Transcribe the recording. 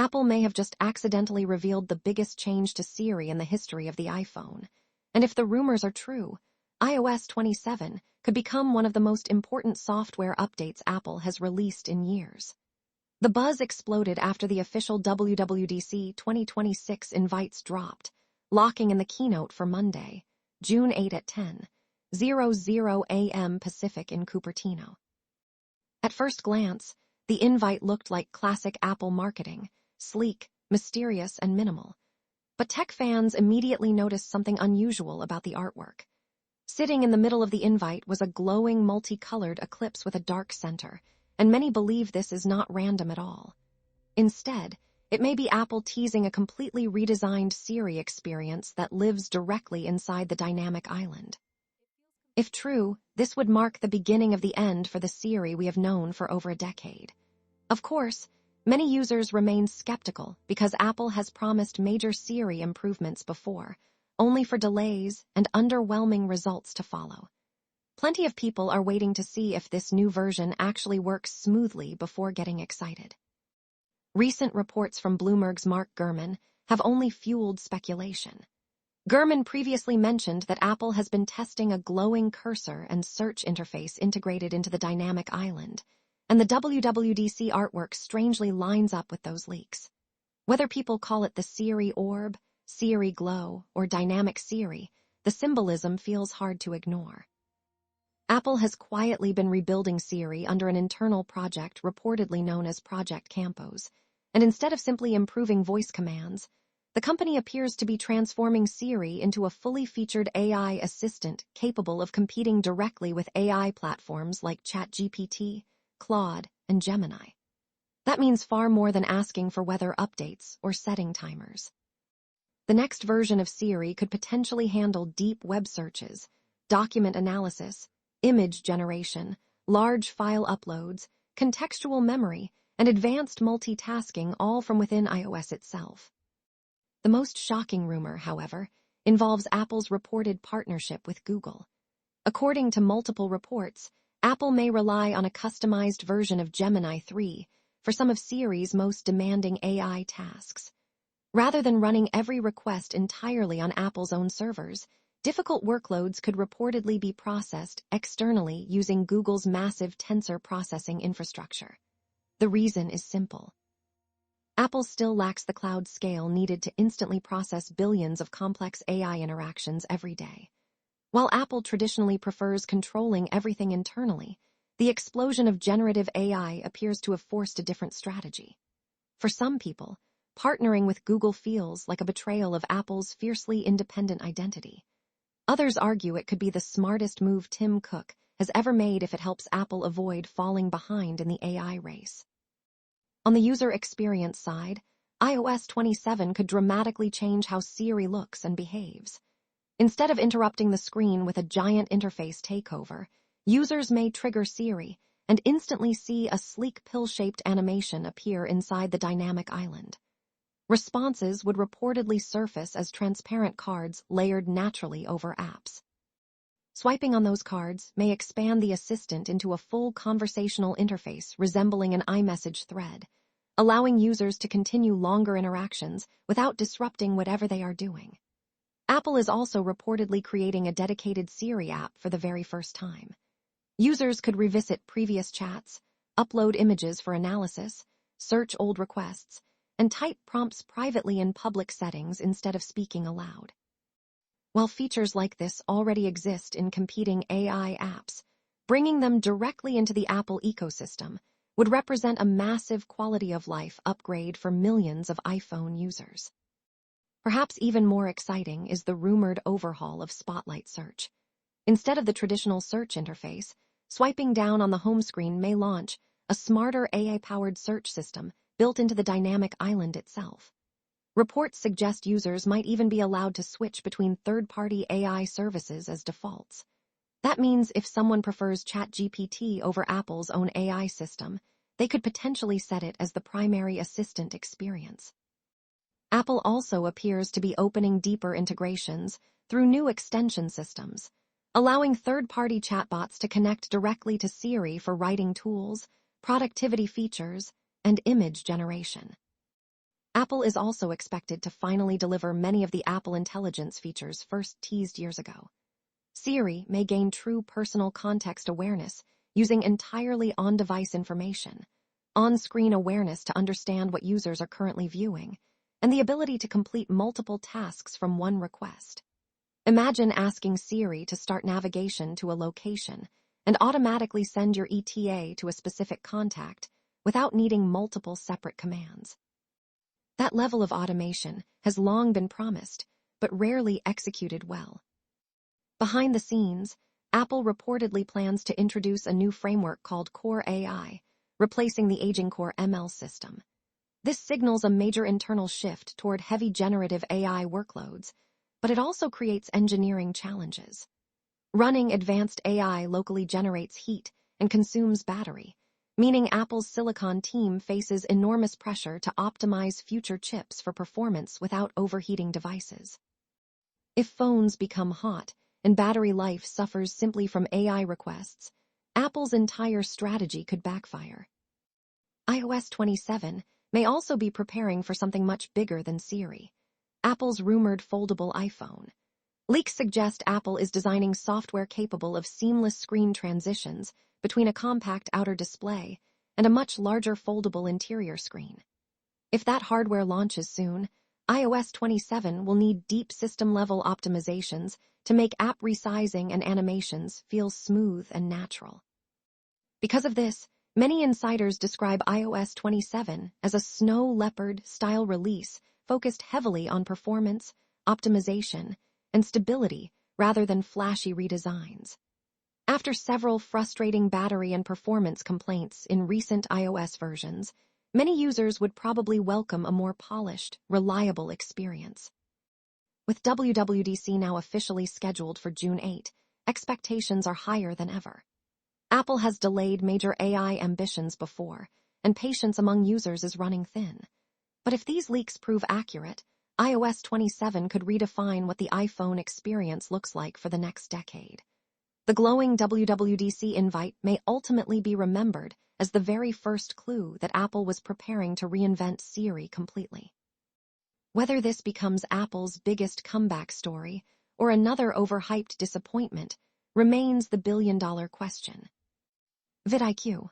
Apple may have just accidentally revealed the biggest change to Siri in the history of the iPhone. And if the rumors are true, iOS 27 could become one of the most important software updates Apple has released in years. The buzz exploded after the official WWDC 2026 invites dropped, locking in the keynote for Monday, June 8 at 10:00 a.m. Pacific in Cupertino. At first glance, the invite looked like classic Apple marketing, sleek, mysterious, and minimal. But tech fans immediately noticed something unusual about the artwork. Sitting in the middle of the invite was a glowing, multicolored eclipse with a dark center, and many believe this is not random at all. Instead, it may be Apple teasing a completely redesigned Siri experience that lives directly inside the dynamic island. If true, this would mark the beginning of the end for the Siri we have known for over a decade. Of course, many users remain skeptical because Apple has promised major Siri improvements before, only for delays and underwhelming results to follow. Plenty of people are waiting to see if this new version actually works smoothly before getting excited. Recent reports from Bloomberg's Mark Gurman have only fueled speculation. Gurman previously mentioned that Apple has been testing a glowing cursor and search interface integrated into the dynamic island, and the WWDC artwork strangely lines up with those leaks. Whether people call it the Siri Orb, Siri Glow, or Dynamic Siri, the symbolism feels hard to ignore. Apple has quietly been rebuilding Siri under an internal project reportedly known as Project Campos, and instead of simply improving voice commands, the company appears to be transforming Siri into a fully featured AI assistant capable of competing directly with AI platforms like ChatGPT, Claude, and Gemini. That means far more than asking for weather updates or setting timers. The next version of Siri could potentially handle deep web searches, document analysis, image generation, large file uploads, contextual memory, and advanced multitasking, all from within iOS itself. The most shocking rumor, however, involves Apple's reported partnership with Google. According to multiple reports, Apple may rely on a customized version of Gemini 3 for some of Siri's most demanding AI tasks. Rather than running every request entirely on Apple's own servers, difficult workloads could reportedly be processed externally using Google's massive tensor processing infrastructure. The reason is simple. Apple still lacks the cloud scale needed to instantly process billions of complex AI interactions every day. While Apple traditionally prefers controlling everything internally, the explosion of generative AI appears to have forced a different strategy. For some people, partnering with Google feels like a betrayal of Apple's fiercely independent identity. Others argue it could be the smartest move Tim Cook has ever made if it helps Apple avoid falling behind in the AI race. On the user experience side, iOS 27 could dramatically change how Siri looks and behaves. Instead of interrupting the screen with a giant interface takeover, users may trigger Siri and instantly see a sleek pill-shaped animation appear inside the dynamic island. Responses would reportedly surface as transparent cards layered naturally over apps. Swiping on those cards may expand the assistant into a full conversational interface resembling an iMessage thread, allowing users to continue longer interactions without disrupting whatever they are doing. Apple is also reportedly creating a dedicated Siri app for the very first time. Users could revisit previous chats, upload images for analysis, search old requests, and type prompts privately in public settings instead of speaking aloud. While features like this already exist in competing AI apps, bringing them directly into the Apple ecosystem would represent a massive quality-of-life upgrade for millions of iPhone users. Perhaps even more exciting is the rumored overhaul of Spotlight Search. Instead of the traditional search interface, swiping down on the home screen may launch a smarter AI-powered search system built into the dynamic island itself. Reports suggest users might even be allowed to switch between third-party AI services as defaults. That means if someone prefers ChatGPT over Apple's own AI system, they could potentially set it as the primary assistant experience. Apple also appears to be opening deeper integrations through new extension systems, allowing third-party chatbots to connect directly to Siri for writing tools, productivity features, and image generation. Apple is also expected to finally deliver many of the Apple Intelligence features first teased years ago. Siri may gain true personal context awareness using entirely on-device information, on-screen awareness to understand what users are currently viewing, and the ability to complete multiple tasks from one request. Imagine asking Siri to start navigation to a location and automatically send your ETA to a specific contact without needing multiple separate commands. That level of automation has long been promised, but rarely executed well. Behind the scenes, Apple reportedly plans to introduce a new framework called Core AI, replacing the aging Core ML system. This signals a major internal shift toward heavy generative AI workloads, but it also creates engineering challenges. Running advanced AI locally generates heat and consumes battery, meaning Apple's Silicon team faces enormous pressure to optimize future chips for performance without overheating devices. If phones become hot and battery life suffers simply from AI requests, Apple's entire strategy could backfire. iOS 27 may also be preparing for something much bigger than Siri, Apple's rumored foldable iPhone. Leaks suggest Apple is designing software capable of seamless screen transitions between a compact outer display and a much larger foldable interior screen. If that hardware launches soon, iOS 27 will need deep system-level optimizations to make app resizing and animations feel smooth and natural. Because of this, many insiders describe iOS 27 as a snow leopard-style release focused heavily on performance, optimization, and stability rather than flashy redesigns. After several frustrating battery and performance complaints in recent iOS versions, many users would probably welcome a more polished, reliable experience. With WWDC now officially scheduled for June 8, expectations are higher than ever. Apple has delayed major AI ambitions before, and patience among users is running thin. But if these leaks prove accurate, iOS 27 could redefine what the iPhone experience looks like for the next decade. The glowing WWDC invite may ultimately be remembered as the very first clue that Apple was preparing to reinvent Siri completely. Whether this becomes Apple's biggest comeback story or another overhyped disappointment remains the billion-dollar question. vidIQ,